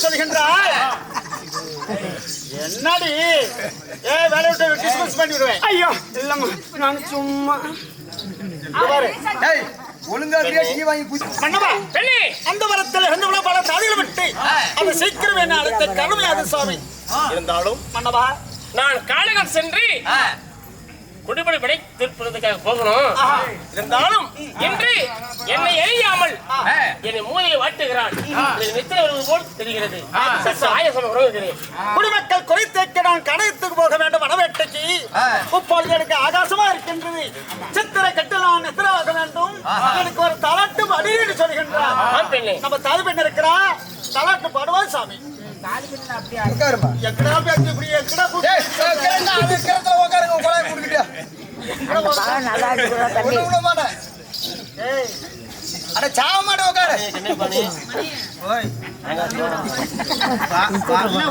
சொல்கின்றாய். என்னடி வேலை விட்டு டிஸ்மிஸ் பண்ணி விடுவேன். ஐயோ இல்லம்மா நான் சும்மா ஒழுங்கா வாங்கி பண்ணவா பெண்ணே அந்த வரத்தில் இருந்து பல தாதிகளை விட்டு அது சீக்கிரம் என்ன அடுத்த கடமை அது சுவாமி. இருந்தாலும் மன்னவா நான் காலகம் சென்று குடிபடி படை திருப்பதற்காக போகணும். இருந்தாலும் இன்று என்னை எரியாமல் என்னை மூலையை வாட்டுகிறான். நித்திர போல் தெரிகிறது. ஆயசம் உறவுகிறேன். குடிமக்கள் குறைத்தேக்க நான் கடையத்துக்கு போக வேண்டும். வனவேட்டைக்கு இப்பொழுது எனக்கு ஆகாசமா இருக்கின்றது. சித்திரை கட்டு நான் நித்திராக வேண்டும். எனக்கு ஒரு தலாட்டு அடின்னு சொல்கின்றான். நம்ம தாய் பெண் இருக்கிறா தலாட்டு பாடுவாய் சாமி.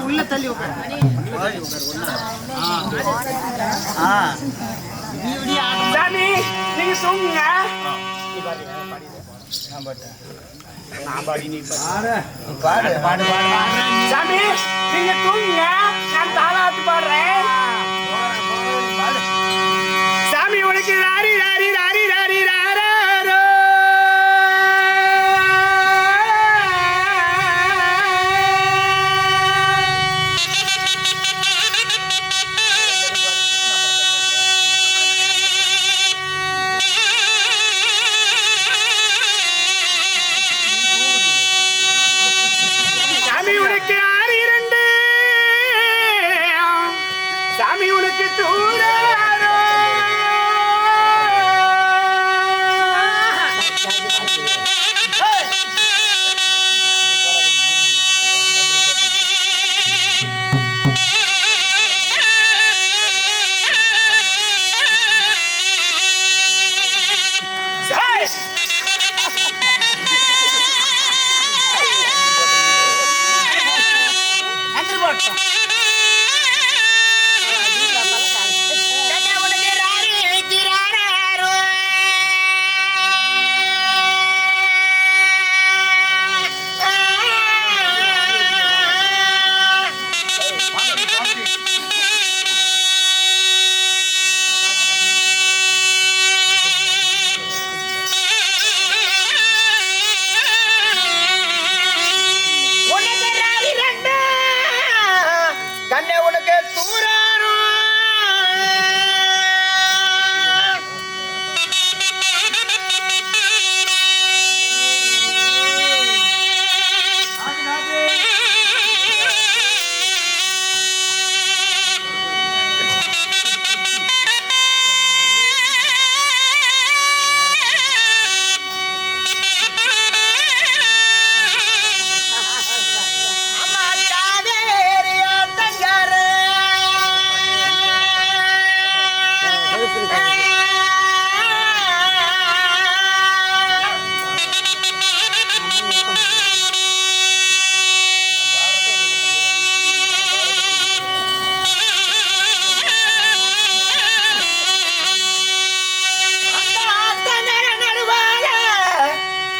உள்ள தள்ளி சாமி நீங்க தூங்குங்க. சாமி நீங்க தூங்குங்க, நான் தாலாட்டு பாடுறேன். சாமி உனக்கு ராரி ராரி ராரி ராரி ராரோ. சாமி உனக்கு தூராரோ.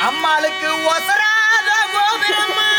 அம்மாளுக்கு ஒசராத கோபுரமா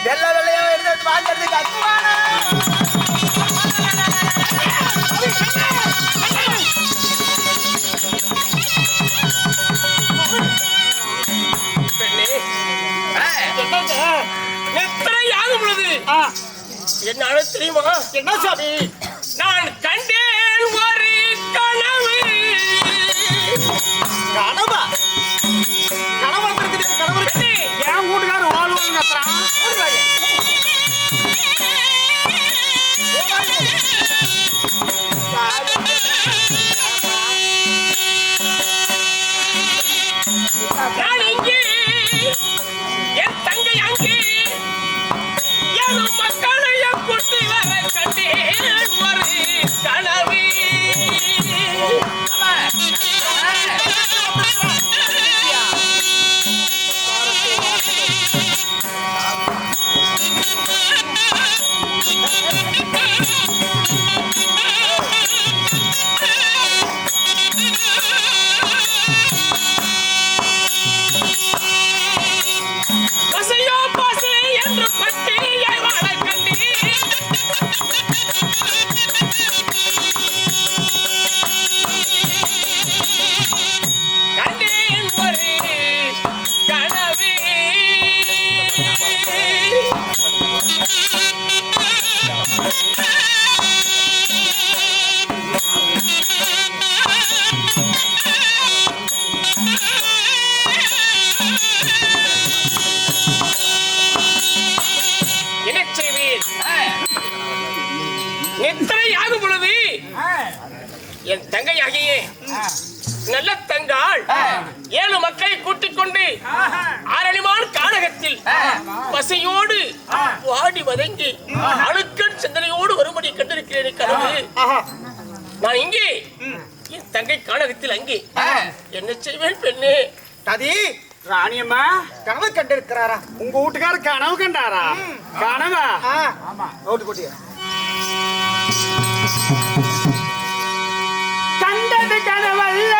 வெள்ளை வெள்ளையா எடுத்து வாங்கிறதுக்கு அக்குவானா எத்தனை ஆகும் பொழுது என்ன தெரியுமா? என்ன சாமி? நான் கண்டேன் ஒரு கனவு. கனவா? கனவு இருக்குது. கனவு இருக்கு. என் வீட்டுக்காரர் வாழ்வாங்க நான் இங்கே என் தங்கை அங்கே என் மக்களை கூட்டி வர கண்டேன் ஒரு கனவு. பசையோ பசை என்று பட்டியை வாழ கண்டேன். கண்டேன் ஒரு கனவு. என்ன செய்வேன்? நித்திரை ஆகும் பொழுது என் தங்கையாகிய நல்ல தங்காள் 7 மக்களை கூட்டிக் கொண்டு ஆரணிமான் கானகத்தில் பசியோடு வாடி வதங்கி அழுக்கன் சிந்தனையோடு வரும்படி கண்டிருக்கிறேன் கனவு. நான் இங்கே என் தங்கை கானகத்தில் அங்கே என்ன செய்வேன் பெண்ணே? ததி ராணியம்மா கனவு கண்டிருக்கிறாரா? உங்க வீட்டுக்காரர் கனவு கண்டாரா? கனவா? ஆமா. ஓட்டு போட்டியா? கண்டது கனவல்ல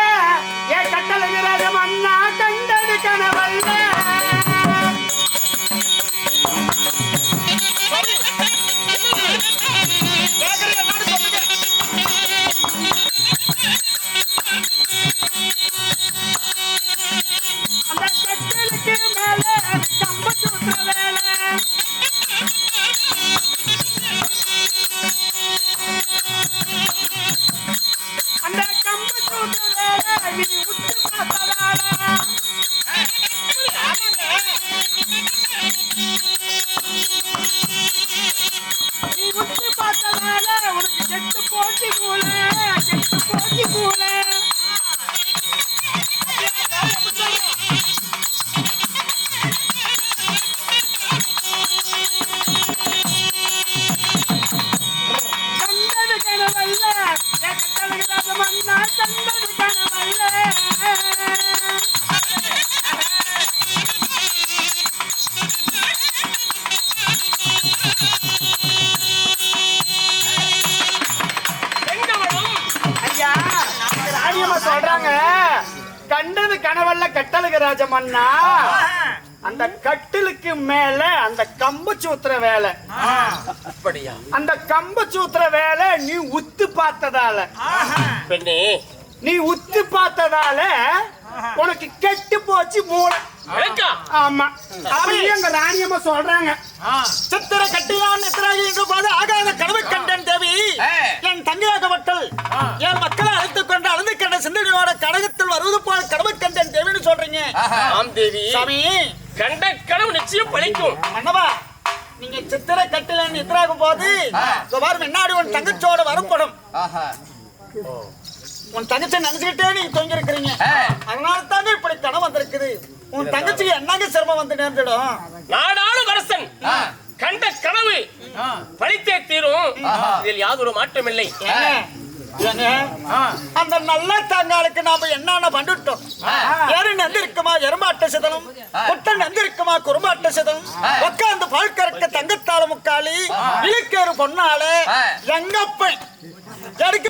ஏ கட்டளைகிறார மன்னா, கண்டது கனவல்ல. அந்த கட்டளுக்கு மேல கம்ப சுற்ற வேலை. அந்த கம்ப சுற்ற வேலை நீ உத்து பார்த்ததால. நீ உத்து பார்த்ததால உனக்கு செத்து போச்சு மூல, செத்து போச்சு மூல. கண்டது கனவல்ல ஏ கட்டளைகிறார மன்னா, கண்டது கனவல்ல. எங்கவளும் ஐயா ராணியம்மா சொல்றாங்க கண்டது கனவல்ல கட்டளுக்கு ராஜமன்னா, அந்த கட்டிலுக்கு மேல அந்த கம்பு சூத்திர வேலை. அப்படியா? அந்த கம்பு சூத்திர வேலை நீ உத்து பார்த்ததால, பெண்ணே நீ உத்து பார்த்ததால உனக்கு கெட்டு போச்சு மூளை. எனக்கா? ஆமா அப்படியே எங்க ராணியம்மா சொல்றாங்க. சித்திர கட்டிலான் நித்திராகின்ற போது ஆகாத கனவு கண்டன் தேவி என் தங்கையாகப்பட்டல் என் மக்களை அழைத்துக் கொண்டு அழுது கண்ட சிந்தனையோட கடகத்தில் வருவது போல கனவு கண்டன் தேவின்னு சொல்றீங்க. ஆம் தேவி. சாமி கண்ட கனவு நிச்சயம் பழிக்கும். மன்னவா, நீங்க சித்திர கட்டிலான் நித்திராகும் போது பாரு முன்னாடி உன் தங்கச்சோட வரப்படும். உன் தங்கச்சி நினைச்சுக்கிட்டே நீங்க தூங்கி இருக்கிறீங்க. அதனால தாங்க இப்படி கனவு வந்திருக்குது. உன் தங்கச்சிக்கு என்னங்க சிரமம் வந்து நேர்ந்துடும். நாடாளும் அரசன் கண்ட கனவு பழித்தே தீரும். இதில் யாதொரு மாற்றமில்லை. ஏங்க, அந்த நல்ல தங்காளுக்கு நாம என்னென்ன பண்ணிட்டோம்? எரு நந்திருக்குமா எருமாட்ட சிதலும், குட்டை நந்திருக்குமா குறுமாட்ட சிதலும், உட்காந்து பால் கறக்க தங்கத்தால முக்காளி இழுக்கேறு பொண்ணால எங்கப்பன் எனக்கு